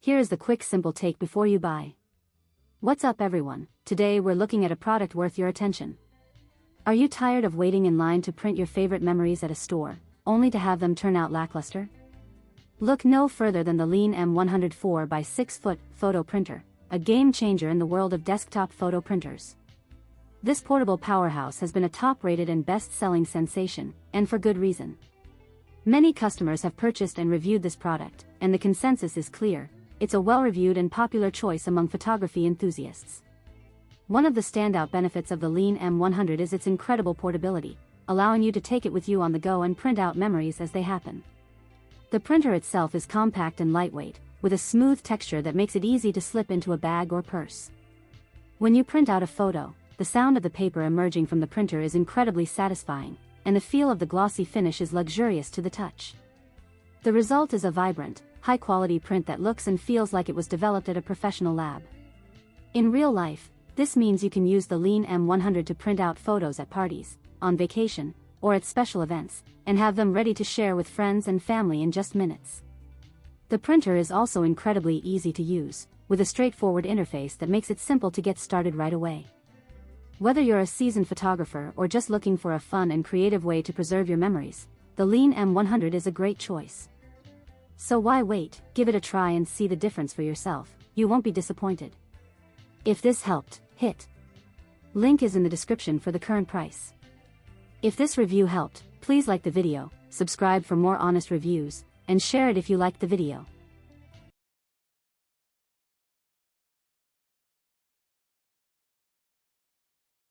Here is the quick simple take before you buy. What's up everyone, today we're looking at a product worth your attention. Are you tired of waiting in line to print your favorite memories at a store, only to have them turn out lackluster? Look no further than the Liene M100 4x6 photo printer, a game changer in the world of desktop photo printers. This portable powerhouse has been a top-rated and best-selling sensation, and for good reason. Many customers have purchased and reviewed this product, and the consensus is clear: it's a well-reviewed and popular choice among photography enthusiasts. One of the standout benefits of the Liene M100 is its incredible portability, allowing you to take it with you on the go and print out memories as they happen. The printer itself is compact and lightweight, with a smooth texture that makes it easy to slip into a bag or purse. When you print out a photo, the sound of the paper emerging from the printer is incredibly satisfying, and the feel of the glossy finish is luxurious to the touch. The result is a vibrant, high-quality print that looks and feels like it was developed at a professional lab. In real life, this means you can use the Liene M100 to print out photos at parties, on vacation, or at special events, and have them ready to share with friends and family in just minutes. The printer is also incredibly easy to use, with a straightforward interface that makes it simple to get started right away. Whether you're a seasoned photographer or just looking for a fun and creative way to preserve your memories, the Liene M100 is a great choice. So why wait? Give it a try and see the difference for yourself. You won't be disappointed. If this helped, hit link is in the description for the current price. If this review helped, please like the video, subscribe for more honest reviews, and share it if you liked the video.